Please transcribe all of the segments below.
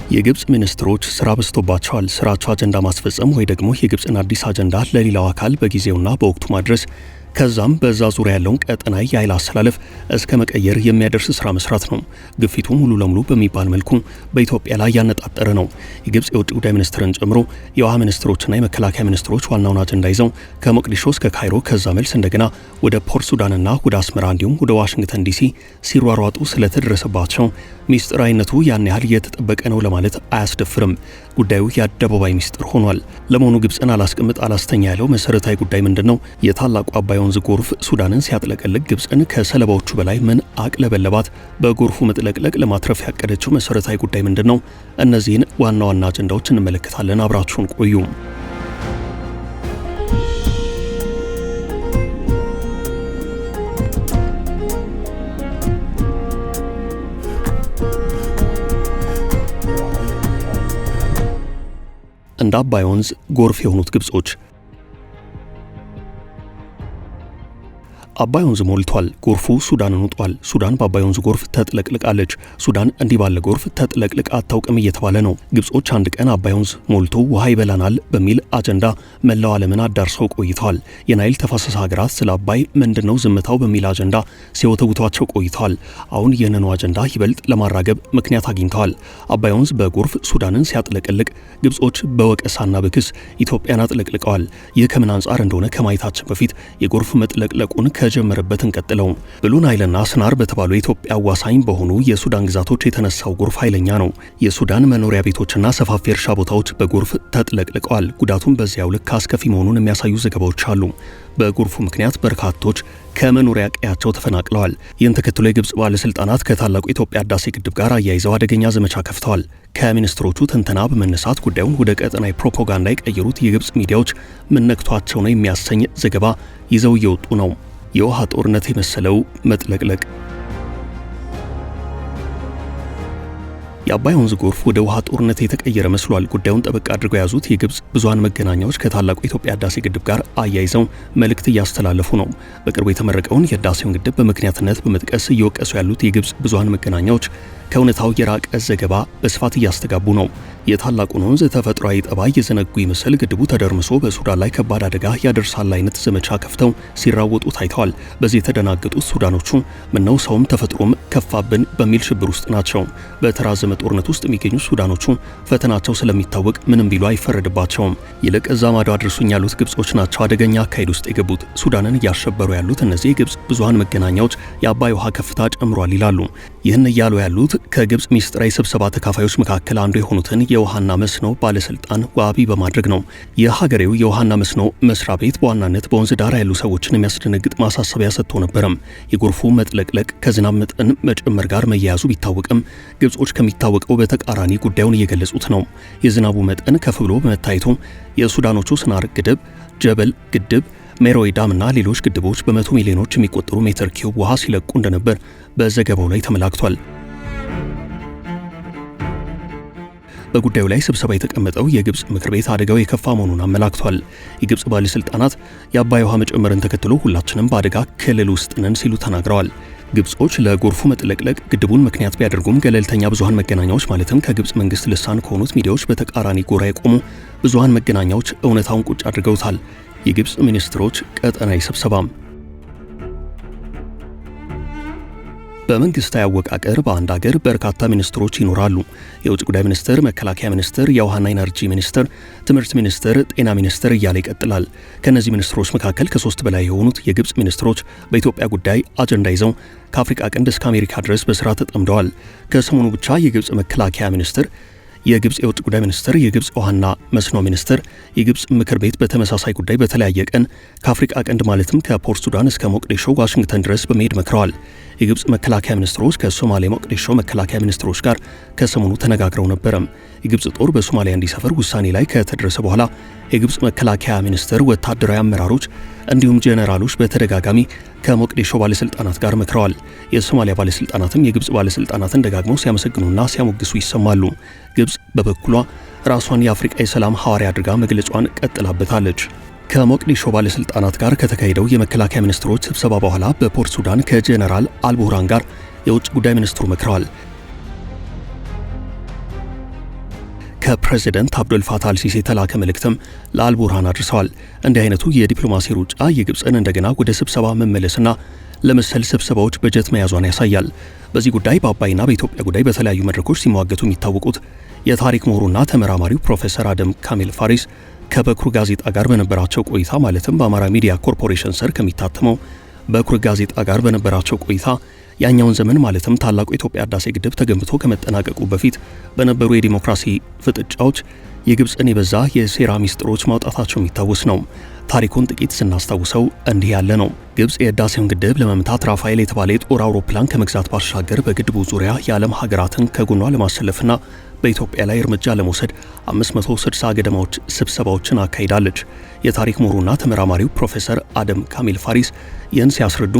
የግብጽ ሚኒስትሮች ስራ በዝቶባቸዋል። ስራቸው አጀንዳ ማስፈጸም ወይ ደግሞ የግብጽን አዲስ አጀንዳ ለሌላው አካል በጊዜውና በወቅቱ ማድረስ ከዛም በዛ ዙሪያ ያለውን ቀጠናዊ የኃይል አሰላለፍ እስከ መቀየር የሚያደርስ ስራ መስራት ነው። ግፊቱ ሙሉ ለሙሉ በሚባል መልኩ በኢትዮጵያ ላይ ያነጣጠረ ነው። የግብጽ የውጭ ጉዳይ ሚኒስትርን ጨምሮ የውሃ ሚኒስትሮችና የመከላከያ ሚኒስትሮች ዋናውን አጀንዳ ይዘው ከሞቅዲሾ እስከ ካይሮ ከዛ መልስ እንደገና ወደ ፖርት ሱዳንና ወደ አስመራ እንዲሁም ወደ ዋሽንግተን ዲሲ ሲሯሯጡ ስለተደረሰባቸው ሚስጥራዊነቱ ያን ያህል እየተጠበቀ ነው ለማለት አያስደፍርም። ጉዳዩ የአደባባይ ሚስጥር ሆኗል። ለመሆኑ ግብጽን አላስቀምጥ አላስተኛ ያለው መሰረታዊ ጉዳይ ምንድነው? የታላቁ አባይ ወንዝ ጎርፍ ሱዳንን ሲያጥለቀልቅ ግብጽን ከሰለባዎቹ በላይ ምን አቅለበለባት? በጎርፉ መጥለቅለቅ ለማትረፍ ያቀደችው መሰረታዊ ጉዳይ ምንድነው? እነዚህን ዋና ዋና አጀንዳዎች እንመለከታለን። አብራችሁን ቆዩ። እንደ አባይ ወንዝ ጎርፍ የሆኑት ግብጾች። አባይ ወንዝ ሞልቷል። ጎርፉ ሱዳንን ውጧል። ሱዳን በአባይ ወንዝ ጎርፍ ተጥለቅልቃለች። ሱዳን እንዲህ ባለ ጎርፍ ተጥለቅልቃ አታውቅም እየተባለ ነው። ግብጾች አንድ ቀን አባይ ወንዝ ሞልቶ ውሃ ይበላናል በሚል አጀንዳ መላው ዓለምን አዳርሰው ቆይተዋል። የናይል ተፋሰስ ሀገራት ስለ አባይ ምንድነው ዝምታው በሚል አጀንዳ ሲወተውቷቸው ቆይተዋል። አሁን ይህንኑ አጀንዳ ይበልጥ ለማራገብ ምክንያት አግኝተዋል። አባይ ወንዝ በጎርፍ ሱዳንን ሲያጥለቅልቅ ግብጾች በወቀሳና በክስ ኢትዮጵያን አጥለቅልቀዋል። ይህ ከምን አንጻር እንደሆነ ከማየታችን በፊት የጎርፍ መጥለቅለቁን ከጀመረበት እንቀጥለው። ብሉ ናይልና ስናር በተባሉ የኢትዮጵያ አዋሳኝ በሆኑ የሱዳን ግዛቶች የተነሳው ጎርፍ ኃይለኛ ነው። የሱዳን መኖሪያ ቤቶችና ሰፋፊ እርሻ ቦታዎች በጎርፍ ተጥለቅልቀዋል። ጉዳቱም በዚያው ልክ አስከፊ መሆኑን የሚያሳዩ ዘገባዎች አሉ። በጎርፉ ምክንያት በርካቶች ከመኖሪያ ቀያቸው ተፈናቅለዋል። ይህን ተከትሎ የግብጽ ባለስልጣናት ከታላቁ የኢትዮጵያ ህዳሴ ግድብ ጋር አያይዘው አደገኛ ዘመቻ ከፍተዋል። ከሚኒስትሮቹ ትንተና በመነሳት ጉዳዩን ወደ ቀጠናዊ ፕሮፓጋንዳ የቀየሩት የግብጽ ሚዲያዎች ምን ነክቷቸው ነው የሚያሰኝ ዘገባ ይዘው እየወጡ ነው። የውሃ ጦርነት የመሰለው መጥለቅለቅ። የአባይ ወንዝ ጎርፍ ወደ ውሃ ጦርነት የተቀየረ መስሏል። ጉዳዩን ጠበቅ አድርገው የያዙት የግብጽ ብዙሃን መገናኛዎች ከታላቁ የኢትዮጵያ ህዳሴ ግድብ ጋር አያይዘው መልእክት እያስተላለፉ ነው። በቅርቡ የተመረቀውን የህዳሴውን ግድብ በምክንያትነት በመጥቀስ እየወቀሱ ያሉት የግብጽ ብዙሃን መገናኛዎች ከእውነታው የራቀ ዘገባ በስፋት እያስተጋቡ ነው። የታላቁን ወንዝ ተፈጥሯዊ ጠባይ የዘነጉ ይመስል ግድቡ ተደርምሶ በሱዳን ላይ ከባድ አደጋ ያደርሳል አይነት ዘመቻ ከፍተው ሲራወጡ ታይተዋል። በዚህ የተደናገጡት ሱዳኖቹ ምነው ሰውም ተፈጥሮም ከፋብን በሚል ሽብር ውስጥ ናቸው። በተራዘመ ጦርነት ውስጥ የሚገኙ ሱዳኖቹ ፈተናቸው ስለሚታወቅ ምንም ቢሉ አይፈረድባቸውም። ይልቅ እዛ ማዶ አድርሱኝ ያሉት ግብጾች ናቸው አደገኛ አካሄድ ውስጥ የገቡት። ሱዳንን እያሸበሩ ያሉት እነዚህ የግብጽ ብዙሃን መገናኛዎች የአባይ ውሃ ከፍታ ጨምሯል ይላሉ። ይህን እያሉ ያሉት ከግብጽ ሚስጥራዊ ስብሰባ ተካፋዮች መካከል አንዱ የሆኑትን የውሃና መስኖ ባለስልጣን ዋቢ በማድረግ ነው። የሀገሬው የውሃና መስኖ መስሪያ ቤት በዋናነት በወንዝ ዳር ያሉ ሰዎችን የሚያስደነግጥ ማሳሰቢያ ሰጥቶ ነበረም። የጎርፉ መጥለቅለቅ ከዝናብ መጠን መጨመር ጋር መያያዙ ቢታወቅም ግብጾች ከሚታወቀው በተቃራኒ ጉዳዩን እየገለጹት ነው። የዝናቡ መጠን ከፍ ብሎ በመታየቱ የሱዳኖቹ ስናር ግድብ፣ ጀበል ግድብ፣ ሜሮይ ዳምና ሌሎች ግድቦች በመቶ ሚሊዮኖች የሚቆጠሩ ሜትር ኪዩብ ውሃ ሲለቁ እንደነበር በዘገባው ላይ ተመላክቷል። በጉዳዩ ላይ ስብሰባ የተቀመጠው የግብጽ ምክር ቤት አደጋው የከፋ መሆኑን አመላክቷል። የግብጽ ባለስልጣናት የአባይ ውሃ መጨመርን ተከትሎ ሁላችንም በአደጋ ክልል ውስጥ ነን ሲሉ ተናግረዋል። ግብጾች ለጎርፉ መጥለቅለቅ ግድቡን ምክንያት ቢያደርጉም ገለልተኛ ብዙሃን መገናኛዎች ማለትም ከግብጽ መንግስት ልሳን ከሆኑት ሚዲያዎች በተቃራኒ ጎራ የቆሙ ብዙሃን መገናኛዎች እውነታውን ቁጭ አድርገውታል። የግብጽ ሚኒስትሮች ቀጠናዊ ስብሰባም በመንግስታዊ አወቃቀር በአንድ ሀገር በርካታ ሚኒስትሮች ይኖራሉ። የውጭ ጉዳይ ሚኒስትር፣ መከላከያ ሚኒስትር፣ የውሃና ኢነርጂ ሚኒስትር፣ ትምህርት ሚኒስትር፣ ጤና ሚኒስትር እያለ ይቀጥላል። ከነዚህ ሚኒስትሮች መካከል ከ3 በላይ የሆኑት የግብጽ ሚኒስትሮች በኢትዮጵያ ጉዳይ አጀንዳ ይዘው ከአፍሪካ ቀንድ እስከ አሜሪካ ድረስ በስራ ተጠምደዋል። ከሰሞኑ ብቻ የግብጽ መከላከያ ሚኒስትር፣ የግብጽ የውጭ ጉዳይ ሚኒስትር፣ የግብጽ ውሃና መስኖ ሚኒስትር፣ የግብጽ ምክር ቤት በተመሳሳይ ጉዳይ በተለያየ ቀን ከአፍሪካ ቀንድ ማለትም ከፖርት ሱዳን እስከ ሞቅዲሾ ዋሽንግተን ድረስ በመሄድ መክረዋል። የግብጽ መከላከያ ሚኒስትሮች ከሶማሌ ሞቅዲሾ መከላከያ ሚኒስትሮች ጋር ከሰሞኑ ተነጋግረው ነበረም። የግብጽ ጦር በሶማሊያ እንዲሰፍር ውሳኔ ላይ ከተደረሰ በኋላ የግብጽ መከላከያ ሚኒስትር ወታደራዊ አመራሮች እንዲሁም ጄኔራሎች በተደጋጋሚ ከሞቅዲሾ ባለስልጣናት ጋር መክረዋል። የሶማሊያ ባለስልጣናትም የግብጽ ባለስልጣናትን ደጋግመው ሲያመሰግኑና ሲያሞግሱ ይሰማሉ። ግብጽ በበኩሏ ራሷን የአፍሪካ የሰላም ሐዋርያ አድርጋ መግለጿን ቀጥላበታለች። ከሞቅዲሾ ባለስልጣናት ጋር ከተካሄደው የመከላከያ ሚኒስትሮች ስብሰባ በኋላ በፖርት ሱዳን ከጄኔራል አልቡርሃን ጋር የውጭ ጉዳይ ሚኒስትሩ መክረዋል። ከፕሬዚደንት አብዱል ፋታህ አልሲሲ የተላከ መልእክትም ለአልቡርሃን አድርሰዋል። እንዲህ አይነቱ የዲፕሎማሲ ሩጫ የግብፅን እንደገና ወደ ስብሰባ መመለስና ለመሰል ስብሰባዎች በጀት መያዟን ያሳያል። በዚህ ጉዳይ በአባይና በኢትዮጵያ ጉዳይ በተለያዩ መድረኮች ሲሟገቱ የሚታወቁት የታሪክ ምሁሩና ተመራማሪው ፕሮፌሰር አደም ካሚል ፋሪስ ከበኩር ጋዜጣ ጋር በነበራቸው ቆይታ ማለትም በአማራ ሚዲያ ኮርፖሬሽን ስር ከሚታተመው በኩር ጋዜጣ ጋር በነበራቸው ቆይታ ያኛውን ዘመን ማለትም ታላቁ የኢትዮጵያ ህዳሴ ግድብ ተገንብቶ ከመጠናቀቁ በፊት በነበሩ የዲሞክራሲ ፍጥጫዎች የግብፅን የበዛ የሴራ ሚስጥሮች ማውጣታቸው የሚታወስ ነው። ታሪኩን ጥቂት ስናስታውሰው እንዲህ ያለ ነው። ግብፅ የህዳሴውን ግድብ ለመምታት ራፋኤል የተባለ የጦር አውሮፕላን ከመግዛት ባሻገር በግድቡ ዙሪያ የዓለም ሀገራትን ከጎኗ ለማሰለፍና በኢትዮጵያ ላይ እርምጃ ለመውሰድ 560 ገደማዎች ስብሰባዎችን አካሂዳለች። የታሪክ ምሁሩና ተመራማሪው ፕሮፌሰር አደም ካሚል ፋሪስ ይህን ሲያስረዱ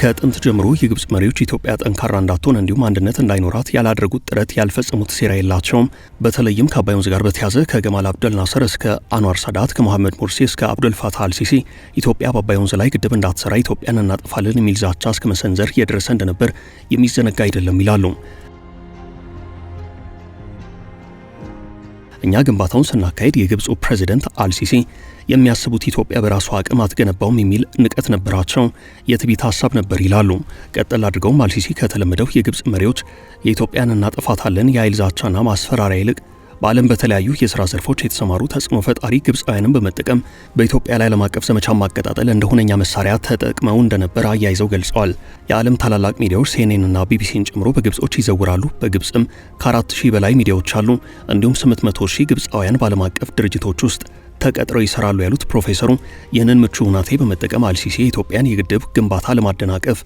ከጥንት ጀምሮ የግብፅ መሪዎች ኢትዮጵያ ጠንካራ እንዳትሆን እንዲሁም አንድነት እንዳይኖራት ያላደረጉት ጥረት ያልፈጸሙት ሴራ የላቸውም። በተለይም ከአባይ ወንዝ ጋር በተያዘ ከገማል አብደል ናስር እስከ አንዋር ሳዳት ከመሐመድ ሙርሲ እስከ አብዱል ፋታህ አልሲሲ ኢትዮጵያ በአባይ ወንዝ ላይ ግድብ እንዳትሰራ ኢትዮጵያን እናጠፋለን የሚል ዛቻ እስከ መሰንዘር የደረሰ እንደነበር የሚዘነጋ አይደለም ይላሉ። እኛ ግንባታውን ስናካሄድ የግብፁ ፕሬዚደንት አልሲሲ የሚያስቡት ኢትዮጵያ በራሷ አቅም አትገነባውም የሚል ንቀት ነበራቸው፣ የትዕቢት ሀሳብ ነበር ይላሉ። ቀጥል አድርገውም አልሲሲ ከተለመደው የግብፅ መሪዎች የኢትዮጵያን እናጠፋታለን የኃይል ዛቻና ማስፈራሪያ ይልቅ በዓለም በተለያዩ የሥራ ዘርፎች የተሰማሩ ተጽዕኖ ፈጣሪ ግብፃውያንን በመጠቀም በኢትዮጵያ ላይ ዓለም አቀፍ ዘመቻ ማቀጣጠል እንደ ሁነኛ መሳሪያ ተጠቅመው እንደነበር አያይዘው ገልጸዋል። የዓለም ታላላቅ ሚዲያዎች ሲኤንኤንና ቢቢሲን ጨምሮ በግብጾች ይዘውራሉ። በግብፅም ከ4000 በላይ ሚዲያዎች አሉ። እንዲሁም 800,000 ግብፃውያን በዓለም አቀፍ ድርጅቶች ውስጥ ተቀጥረው ይሰራሉ ያሉት ፕሮፌሰሩ ይህንን ምቹ ሁናቴ በመጠቀም አልሲሲ የኢትዮጵያን የግድብ ግንባታ ለማደናቀፍ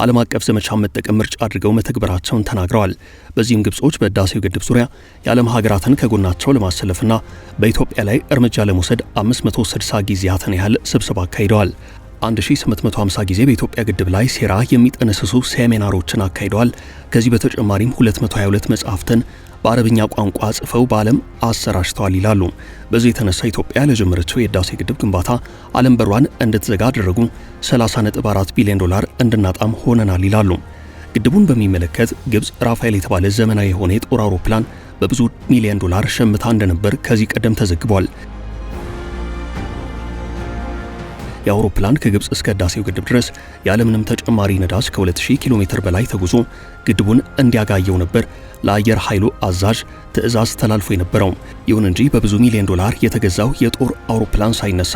ዓለም አቀፍ ዘመቻ መጠቀም ምርጫ አድርገው መተግበራቸውን ተናግረዋል። በዚህም ግብጾች በህዳሴው ግድብ ዙሪያ የዓለም ሀገራትን ከጎናቸው ለማሰለፍና በኢትዮጵያ ላይ እርምጃ ለመውሰድ 560 ጊዜያትን ያህል ስብሰባ አካሂደዋል። 1850 ጊዜ በኢትዮጵያ ግድብ ላይ ሴራ የሚጠነስሱ ሴሚናሮችን አካሂደዋል። ከዚህ በተጨማሪም 222 መጽሐፍትን በአረብኛ ቋንቋ ጽፈው በዓለም አሰራጭተዋል ይላሉ። በዚህ የተነሳ ኢትዮጵያ ለጀመረችው የህዳሴ ግድብ ግንባታ ዓለም በሯን እንድትዘጋ አደረጉ። 30.4 ቢሊዮን ዶላር እንድናጣም ሆነናል ይላሉ። ግድቡን በሚመለከት ግብፅ ራፋኤል የተባለ ዘመናዊ የሆነ የጦር አውሮፕላን በብዙ ሚሊዮን ዶላር ሸምታ እንደነበር ከዚህ ቀደም ተዘግቧል። የአውሮፕላን ከግብፅ እስከ ህዳሴው ግድብ ድረስ ያለምንም ተጨማሪ ነዳጅ ከ2000 ኪሎ ሜትር በላይ ተጉዞ ግድቡን እንዲያጋየው ነበር ለአየር ኃይሉ አዛዥ ትዕዛዝ ተላልፎ የነበረው። ይሁን እንጂ በብዙ ሚሊዮን ዶላር የተገዛው የጦር አውሮፕላን ሳይነሳ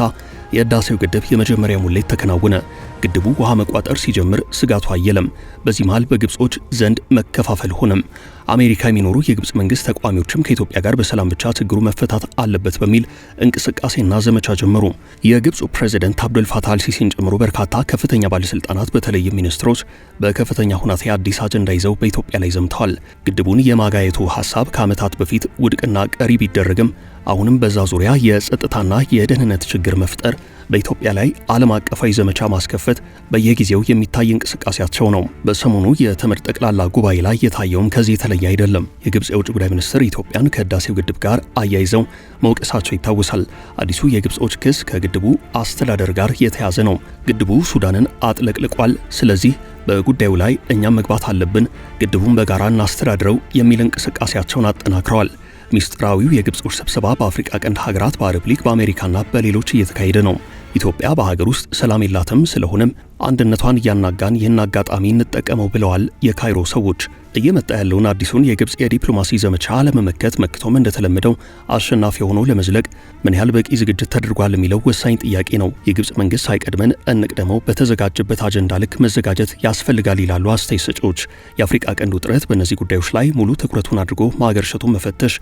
የህዳሴው ግድብ የመጀመሪያ ሙሌት ተከናወነ። ግድቡ ውሃ መቋጠር ሲጀምር ስጋቱ አየለም። በዚህ መሃል በግብጾች ዘንድ መከፋፈል ሆነም። አሜሪካ የሚኖሩ የግብፅ መንግስት ተቋሚዎችም ከኢትዮጵያ ጋር በሰላም ብቻ ችግሩ መፈታት አለበት በሚል እንቅስቃሴና ዘመቻ ጀመሩ። የግብፁ ፕሬዚደንት አብዱል ፋታህ አልሲሲን ጨምሮ በርካታ ከፍተኛ ባለስልጣናት በተለይም ሚኒስትሮች በከፍተኛ ሁናቴ አዲስ አጀንዳ ይዘው በኢትዮጵያ ላይ ዘምተዋል። ግድቡን የማጋየቱ ሐሳብ ከዓመታት በፊት ውድቅና ቀሪ ቢደረግም አሁንም በዛ ዙሪያ የጸጥታና የደህንነት ችግር መፍጠር በኢትዮጵያ ላይ ዓለም አቀፋዊ ዘመቻ ማስከፈት በየጊዜው የሚታይ እንቅስቃሴያቸው ነው። በሰሞኑ የተመድ ጠቅላላ ጉባኤ ላይ የታየውም ከዚህ የተለየ አይደለም። የግብፅ የውጭ ጉዳይ ሚኒስትር ኢትዮጵያን ከህዳሴው ግድብ ጋር አያይዘው መውቀሳቸው ይታወሳል። አዲሱ የግብጾች ክስ ከግድቡ አስተዳደር ጋር የተያዘ ነው። ግድቡ ሱዳንን አጥለቅልቋል፣ ስለዚህ በጉዳዩ ላይ እኛም መግባት አለብን፣ ግድቡን በጋራ እናስተዳድረው የሚል እንቅስቃሴያቸውን አጠናክረዋል። ሚስጥራዊው የግብጾች ስብሰባ በአፍሪካ ቀንድ ሀገራት፣ በአረብ ሊግ፣ በአሜሪካና በሌሎች እየተካሄደ ነው። ኢትዮጵያ በሀገር ውስጥ ሰላም የላትም፣ ስለሆነም አንድነቷን እያናጋን ይህን አጋጣሚ እንጠቀመው ብለዋል የካይሮ ሰዎች። እየመጣ ያለውን አዲሱን የግብፅ የዲፕሎማሲ ዘመቻ ለመመከት መክቶም እንደተለመደው አሸናፊ ሆኖ ለመዝለቅ ምን ያህል በቂ ዝግጅት ተደርጓል የሚለው ወሳኝ ጥያቄ ነው። የግብፅ መንግስት ሳይቀድመን እንቅደመው፣ በተዘጋጀበት አጀንዳ ልክ መዘጋጀት ያስፈልጋል ይላሉ አስተያየት ሰጪዎች። የአፍሪካ ቀንድ ውጥረት በእነዚህ ጉዳዮች ላይ ሙሉ ትኩረቱን አድርጎ ማገርሸቱን መፈተሽ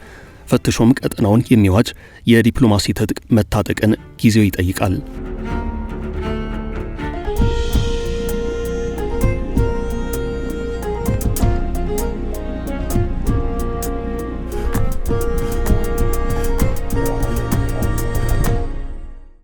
ፈትሾም ቀጠናውን የሚዋጅ የዲፕሎማሲ ትጥቅ መታጠቅን ጊዜው ይጠይቃል።